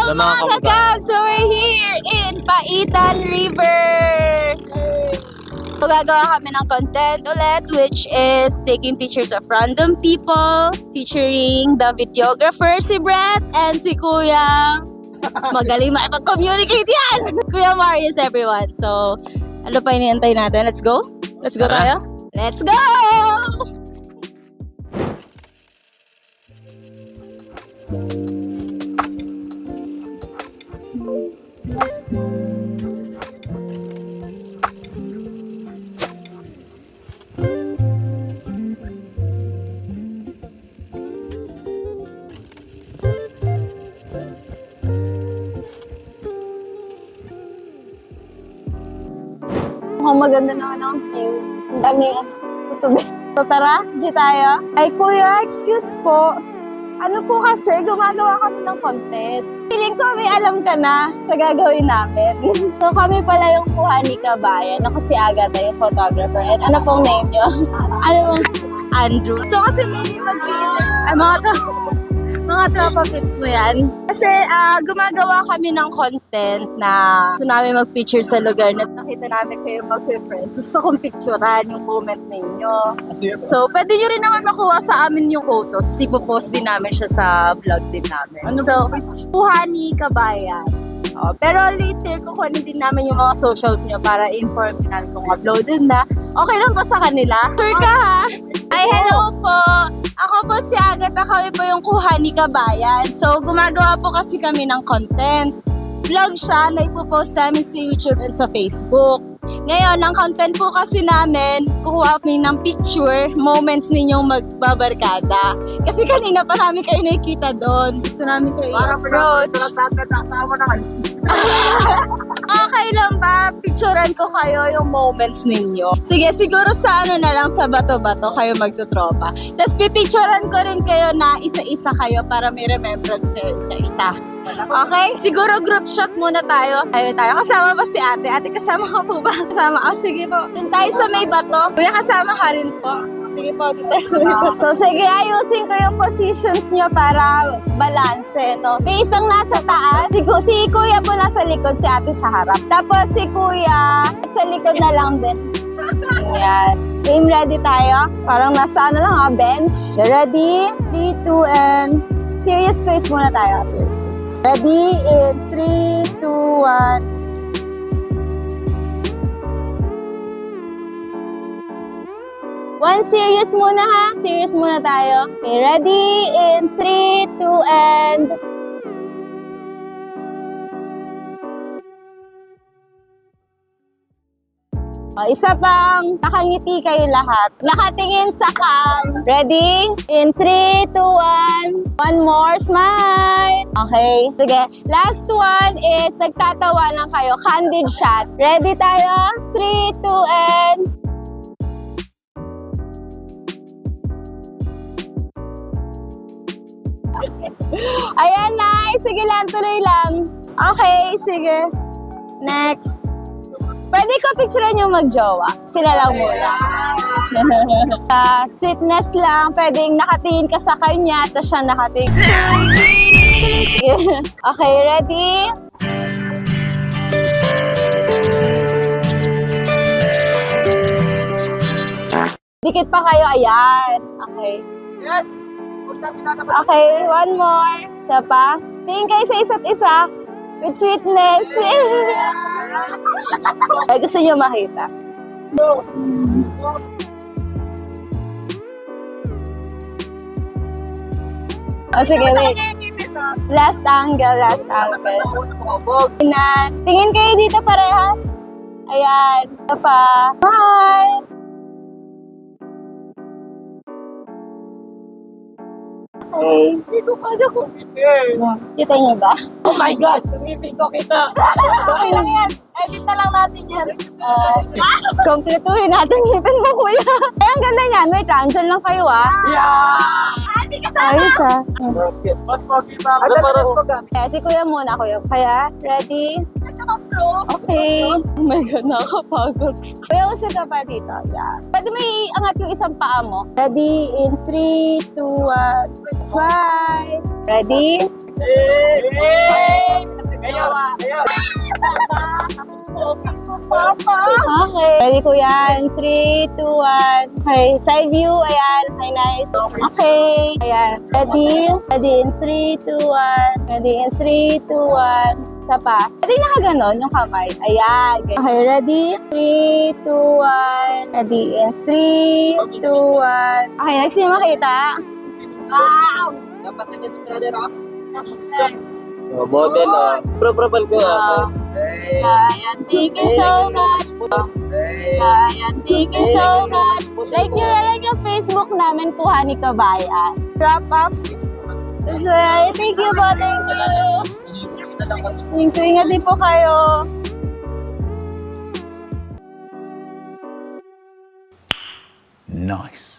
Hello mga kakab! So we're here in Paitan River! So gagawa kami ng content ulit, which is taking pictures of random people, featuring the videographer si Brett and si Kuya. Magaling makipag-communicate yan! Kuya Marius, everyone. So ano pa iniintay natin? Let's go? Let's go tayo? Let's go! Mukhang maganda naman ang view. Ang dami tutubi. So tara, di tayo. Ay kuya, excuse po. Ano po kasi, gumagawa kami ng content. Feeling ko may alam ka na sa gagawin namin. So kami pala yung Kuhani Kabayan. Ako si Agatha, yung photographer. And ano pong name nyo? Ano pong Andrew. So kasi may mga tropa pips mo yan. Kasi gumagawa kami ng content na gusto namin mag-picture sa lugar na nakita namin kayo mag-friends. Gusto kong picturean yung moment ninyo. So, pwede nyo rin naman makuha sa amin yung photos. Ipo-post din namin siya sa vlog din namin. So, Kuhani Kabayan. Pero later, kukunin din namin yung mga socials nyo para inform namin kung uploaded na. Okay lang ba sa kanila? Sure ka ha? Ay, hello po! Ako po si Agatha, kami po yung Kuhani Kabayan. So, gumagawa po kasi kami ng content. Vlog siya na ipopost namin sa YouTube and sa Facebook. Ngayon, ang content po kasi namin, kukuha kami ng picture, moments ninyong magbabarkada. Kasi kanina pa namin kayo nakikita doon. Gusto namin kayo i-approach. Okay lang ba? Picturean ko kayo yung moments ninyo. Sige, siguro sa ano na lang, sa bato-bato kayo magtutropa. Tapos pipicturean ko rin kayo na isa-isa kayo para may remembrance kayo isa-isa. Okay? Siguro group shot muna tayo. Tayo. Kasama ba si ate? Ate, kasama ka po ba? Kasama ka? Sige po. Dun tayo sa may bato. Kuya, kasama ka rin po. Sige po, dun tayo sa may bato. So, sige, ayusin ko yung positions nyo para balanse, no? May isang nasa taas. Si kuya po nasa likod, si ate sa harap. Tapos si kuya, sa likod na lang din. Ayan. Game ready tayo. Parang nasa ano lang, bench. Ready? 3, 2, and... Serious face muna tayo. Serious face. Ready? In 3, 2, 1. One serious muna ha. Serious muna tayo. Okay, ready? In 3, 2, and... Isa pang nakangiti kayo lahat. Nakatingin sa cam. Ready? In 3, 2, 1. One more smile. Okay. Sige. Last one is nagtatawa lang kayo. Candid shot. Ready tayo? 3, 2, and... Ayan, nice. Sige lang, tuloy lang. Okay, sige. Next. Pwede ko picturean yung mag-jowa. Sila lang muna. Sweetness lang. Pwedeng nakatingin ka sa kanya, tapos siya nakatingin. Okay, ready? Dikit pa kayo. Ayan. Okay. Yes! Okay, one more. Isa pa. Tingin kayo sa isa't isa. With sweetness. Ay, gusto niyo makita? Oh, sige, wait. Last angle. Tingin kayo dito parehas. Ayan. Ito pa. Bye! Okay. Hindi ko kaya kumipir. Kita niyo ba? Oh my gosh, kumipir ko kita. Okay lang yan. Edit na lang natin yan. Kompletuhin natin ngipin mo, kuya. Ay, ang ganda niyan. Wait lang, dyan lang kayo, ah. Yeah! Ate kasama! Ayos, ah. Mas pogi pa ako. Kaya si kuya muna, kuya. Kaya, ready? Okay. Oh my God, nakakapagod. Kuya, usap ka pa dito. Yeah. Pwede may angat yung isang paa mo. Ready? In 3, 2, 1. Smile! Ready? Hey! Okay. Ready ko yan. 3, 2, 1. Okay, side view. Ayan. Okay, nice. Okay. Ayan. Ready? Ready in 3, 2, 1. Ready in 3, 2, 1. Isa pa. Ready nakaganon yung kamay. Ayan. Okay, ready? 3, 2, 1. Ready in 3, 2, 1. Okay, next yung makita. Wow! Dapat na dito trailer ako. Model Probable ko Ayan, thank you so much. Ayan, thank you so much. Like nyo na lang yung Facebook namin, Kuha ni Kabayan. Wrap up. That's right. Thank you po, thank you. Thank you. Ingat din po kayo. Nice.